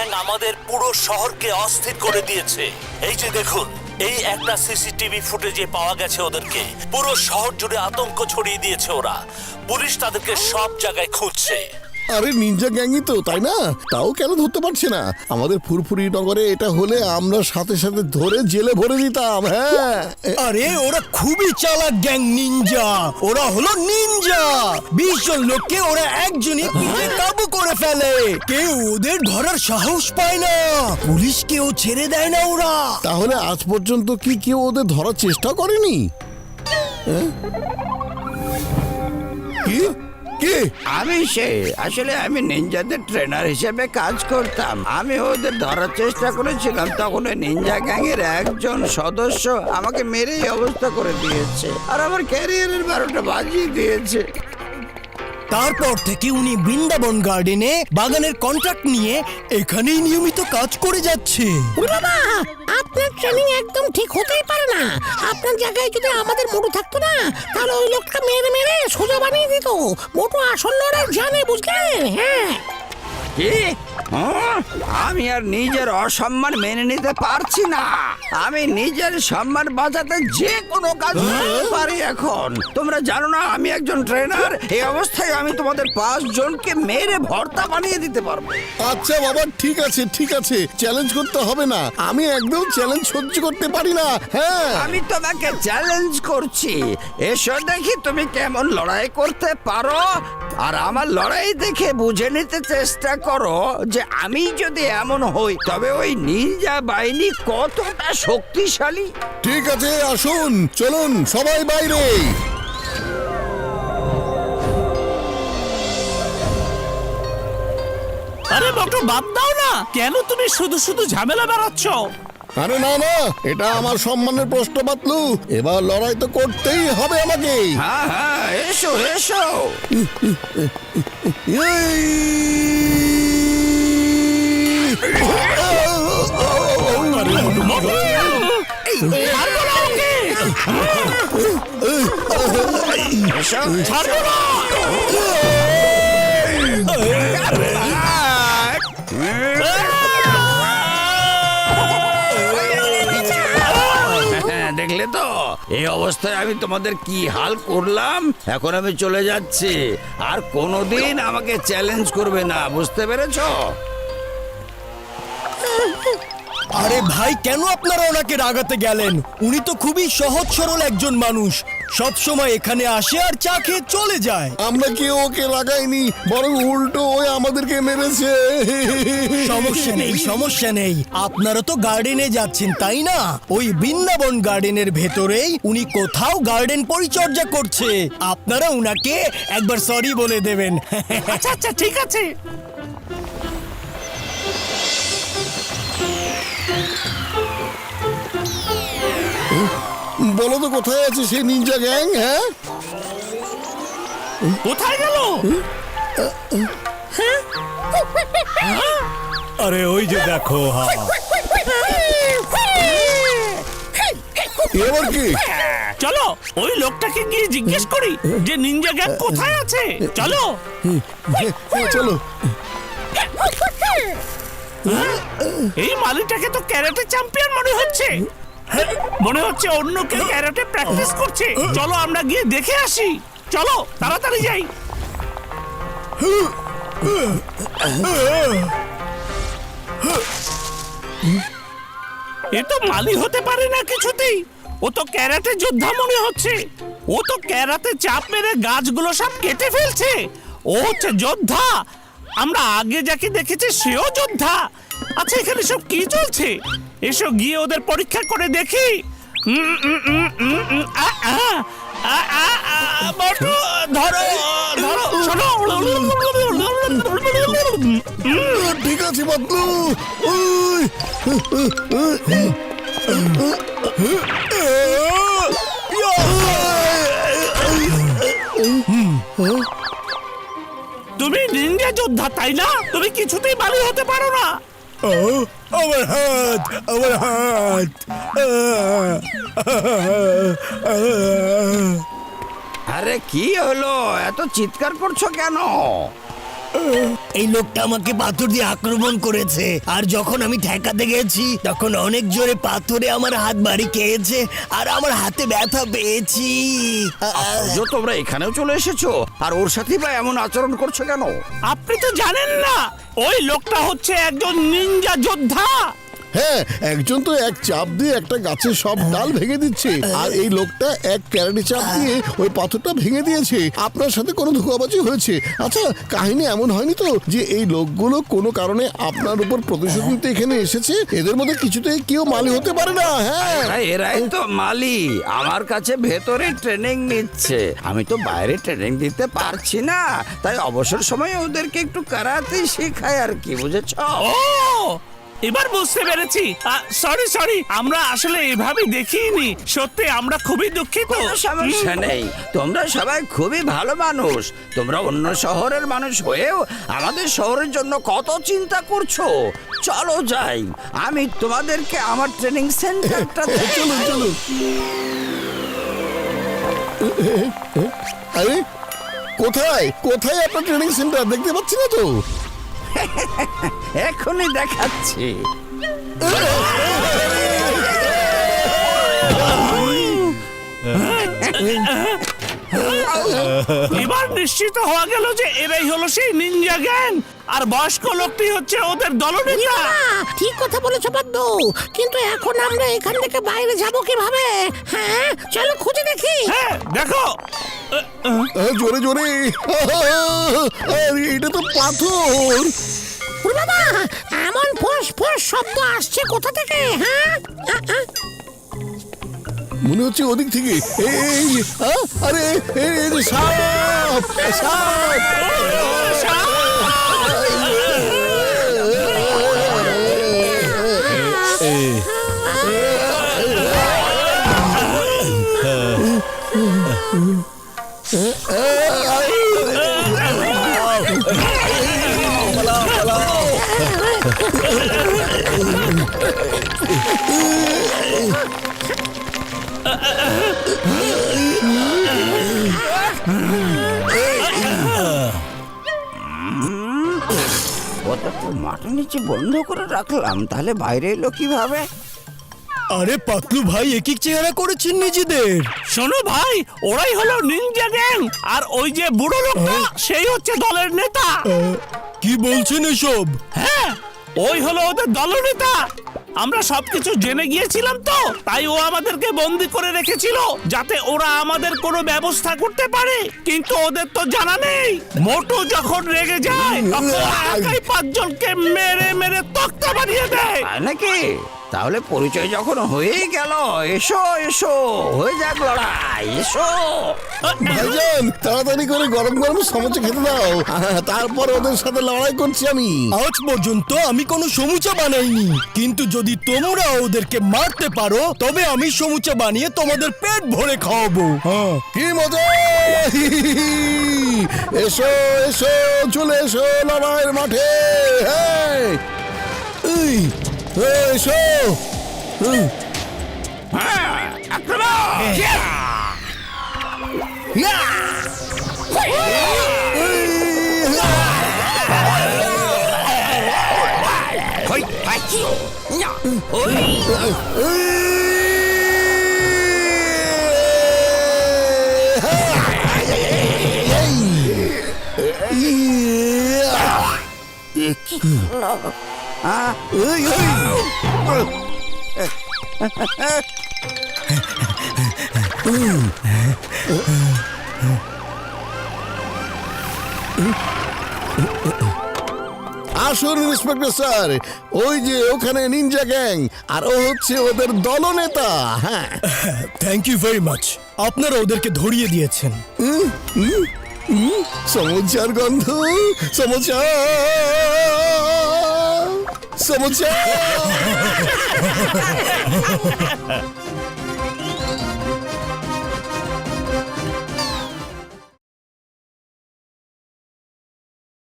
Gang আমাদের পুরো শহরকে অস্থির করে দিয়েছে। এই যে দেখুন, এই একটা সিসিটিভি ফুটেজে পাওয়া গেছে ওদেরকে। পুরো শহর জুড়ে আতঙ্ক ছড়িয়ে দিয়েছে ওরা। পুলিশ তাদেরকে সব জায়গায় খুঁজছে। আরে নিনজা গ্যাংই তো, তাই না? তাও কেন ধরতে পারছে না? আমাদের ফুরফুরি নগরে এটা হলে আমরা সাথে সাথে ধরে জেলে ভরে দিতাম। হ্যাঁ, আরে ওরা খুবই চালাক গ্যাং নিনজা। ওরা হলো নিনজা। 20 জন লোককে ওরা একজনই পিঠে কাবু করে ফেলে। কেউ ওদের ধরার সাহস পায় না। পুলিশকেও ছেড়ে দেয় না ওরা। তাহলে আজ পর্যন্ত কি কেউ ওদের ধরার চেষ্টা করেনি? হ্যাঁ? কি কি? আসলে আমি নিনজাদের ট্রেনার হিসেবে কাজ করতাম। আমি ওদের ধরার চেষ্টা করেছিলাম, তখন ওই নিনজা গ্যাংয়ের একজন সদস্য আমাকে মেরেই অবস্থা করে দিয়েছে, আর আমার ক্যারিয়ারের 12টা বাজিয়ে দিয়েছে। তারপর থেকে উনি বৃন্দাবন গার্ডেনে বাগানের কন্ট্রাক্ট নিয়ে এখানেই নিয়মিত কাজ করে যাচ্ছে। বাবা, আপনার ট্রেনিং একদম ঠিক হতেই পারে না। আপনার জায়গায় যদি আমাদের মোটু থাকতো না, তাহলে ওই লোকটা মেরে মেরে সোজা বানিয়ে দিত। মোটু আসল লড়াই জানে, বুঝলেন? হ্যাঁ। কি? আমি আর নিজের অসম্মান মেনে নিতে পারছি না। আমি নিজের সম্মান বাঁচাতে যে কোনো কাজ করতে পারি এখন। তোমরা জানো না আমি একজন ট্রেনার? এই অবস্থায় আমি তোমাদের 5 জনকে মেরে ভর্তা বানিয়ে দিতে পারবো। আচ্ছা বাবা, ঠিক আছে ঠিক আছে, চ্যালেঞ্জ করতে হবে না। আমি একদম চ্যালেঞ্জ সহ্য করতে পারি না। হ্যাঁ, আমি তোমাকে চ্যালেঞ্জ করছি, এসো দেখি তুমি কেমন লড়াই করতে পারো। আর আমার লড়াই দেখে বুঝে নিতে চেষ্টা করো যে আমি যদি এমন হই তবে ওই নিনজা বাহিনী কতটা শক্তিশালী। ঠিক আছে, আসুন, চলুন সবাই বাইরে। আরে মোটু, বাদ দাও না। কেন তুমি শুধু শুধু ঝামেলা বাড়াচ্ছ? আরে না না, এটা আমার সম্মানের প্রশ্ন বাতলু। এবার লড়াই তো করতেই হবে আমাকে। হ্যাঁ হ্যাঁ, এসো এসো। দেখলে তো এই অবস্থায় আমি তোমাদের কি হাল করলাম। এখন আমি চলে যাচ্ছি, আর কোনোদিন আমাকে চ্যালেঞ্জ করবে না, বুঝতে পেরেছো? আরে ভাই, কেন আপনারা ওনাকে রাগাতে গেলেন? উনি তো খুবই সহজ সরল একজন মানুষ। সব সময় এখানে আসে আর চা খেয়ে চলে যায়। আমরা কি ওকে লাগাইনি, বরং উল্টো ওই আমাদেরকে মেরেছে। সমস্যা নেই, সমস্যা নেই। আপনারা তো গার্ডেনে যাচ্ছেন, তাই না? ওই বৃন্দাবন গার্ডেনের ভেতরেই উনি কোথাও গার্ডেন পরিচর্যা করছে। আপনারা উনাকে একবার সরি বলে দেবেন। আচ্ছা আচ্ছা, ঠিক আছে। বলো তো কোথায় আছে সেই নিনজা গ্যাং? হ্যাঁ, কোথায় গেল? আরে ওই যে দেখো। এবার কি? চলো ওই লোকটাকে গিয়ে জিজ্ঞেস করি যে নিনজা গ্যাং কোথায় আছে। চলো চলো। এই মালিটাকে তো ক্যারাটে চ্যাম্পিয়ন মনে হচ্ছে। মনে হচ্ছে অন্য কেউ ক্যারাটে প্র্যাকটিস করছে। চলো আমরা গিয়ে দেখে আসি। চলো তাড়াতাড়ি যাই। এ তো মালি হতে পারে না কিছুতেই। ও তো ক্যারাটে যোদ্ধা মনে হচ্ছে। ও তো ক্যারাতে চাপ মেরে গাছগুলো সব কেটে ফেলছে। ও হচ্ছে যোদ্ধা। আমরা আগে যাকে দেখেছি সেও যোদ্ধা। আচ্ছা, এখানে সব কি চলছে? এসো গিয়ে ওদের পরীক্ষা করে দেখি। বটু, ধরো ধরো, শোনো। ঠিক আছে বাতলু। তুমি নিনজা যোদ্ধা, তাই না? তুমি কিছুতেই বালি হতে পারো না। আমার হাত, আমার হাত। আরে কি হলো, এত চিৎকার করছো কেন? এই লোকটা আমাকে পাথর দিয়ে আক্রমণ করেছে, আর যখন আমি ঠেকাতে গেছি তখন অনেক জোরে পাথরে আমার হাত বাড়ি খেয়েছে আর আমার হাতে ব্যথা পেয়েছি। আশ্চর্য, তোমরা এখানেও চলে এসেছো আর ওর সাথে বা এমন আচরণ করছো কেন? আপনি তো জানেন না ওই লোকটা হচ্ছে একজন নিনজা যোদ্ধা। হ্যাঁ, একজন তো এক চাপ দিয়ে একটা গাছের সব ডাল ভেঙে দিচ্ছে, আর এই লোকটা এক ক্যারাটে চাপ দিয়ে ওই পাথরটা ভেঙে দিয়েছে। আপনার সাথে কোনো ধোঁকাবাজি হয়েছে? আচ্ছা, কাহিনী এমন হয়নি তো যে এই লোকগুলো কোনো কারণে আপনার উপর প্রতিশোধ নিতে এখানে এসেছে? এদের মধ্যে কিছুতেই কেউ মালি হতে পারে না। হ্যাঁ, এরাই তো মালি, আমার কাছে ভেতরে ট্রেনিং নিচ্ছে। আমি তো বাইরে ট্রেনিং দিতে পারছি না, তাই অবসর সময়ে ওদেরকে একটু কারাতে শেখাই আর কি, বুঝেছো? ও, এবার বুঝতে পেরেছি। সরি, আমরা আসলে এভাবে দেখিনি। সত্যি আমরা খুবই দুঃখিত। কোনো সমস্যা নেই, তোমরা সবাই খুবই ভালো মানুষ। তোমরা অন্য শহরের মানুষ হয়েও আমাদের শহরের জন্য কত চিন্তা করছো। চলো যাই, আমি তোমাদেরকে আমার ট্রেনিং সেন্টারটা চলুন চলুন। আরে কোথায় কোথায় আপনার ট্রেনিং সেন্টার? দেখতে পাচ্ছি না তো। এখনই দেখাচ্ছি। এবার নিশ্চিত হওয়া গেল যে এরাই হলো সেই নিনজা গ্যাং, আর বয়স্ক লোকটি হচ্ছে ওদের দলনেতা। ঠিক কথা বলেছো পদ্ম, কিন্তু এখন আমরা এখান থেকে বাইরে যাব কিভাবে? হ্যাঁ, চলো খুঁজে দেখি। হ্যাঁ, দেখো। জোরে জোরে। আরে, এটা তো পাথর। ওরে বাবা, এমন ফোঁস ফোঁস শব্দ আসছে কোথা থেকে? হ্যাঁ, মনে হচ্ছে ওদিক থেকে। এই আরে, এই যে সাপ সাপ। ওটা তো মাটির নিচে বন্ধ করে রাখলাম, তাহলে বাইরে এলো কিভাবে? আরে পাতলু ভাই, এক এক চেহারা করেছেন নিজেদের। শোনো ভাই, ওরাই হলো নিনজা গ্যাং, আর ওই যে বুড়ো লোকটা সেই হচ্ছে দলের নেতা। কি বলছেন এসব? হ্যাঁ, ওই হলো ওদের দলনেতা। আমরা সবকিছু জেনে গিয়েছিলাম তো, তাই ও আমাদেরকে বন্দি করে রেখেছিল যাতে ওরা আমাদের কোনো ব্যবস্থা করতে পারে। কিন্তু ওদের তো জানা নেই, মোটু যখন রেগে যায় তখন একাই 5 জনকে মেরে মেরে তক্তা বানিয়ে দেয়। তাই নাকি? তাহলে পরিচয় যখন হয়েই গেল, এসো এসো, হয়ে যাক লড়াই, এসো। ভাইজান, তাড়াতাড়ি করে গরম গরম সমুচা খেতে দাও, তারপর ওদের সাথে লড়াই করছি আমি। আজ পর্যন্ত আমি কোনো সমুচা বানাইনি, কিন্তু যদি তোমরা ওদেরকে মারতে পারো তবে আমি সমুচা বানিয়ে তোমাদের পেট ভরে খাওয়াবো। হ্যাঁ, কি মজা! এসো এসো, চলে এসো লড়াইয়ের মাঠে। হ্যাঁ, এই, এসো। হ্যাঁ, আক্রমণ! হই, হাঁচি! ইয়া! ওই! এ কি হলো? আসুন ইন্সপেক্টর স্যার, ওই যে ওখানে নিনজা গ্যাং, আর ও হচ্ছে ওদের দলনেতা। হ্যাঁ, থ্যাংক ইউ ভেরি মাচ, আপনারা ওদেরকে ধরিয়ে দিয়েছেন। সমুচার গন্ধ, সমুচা সমুচা।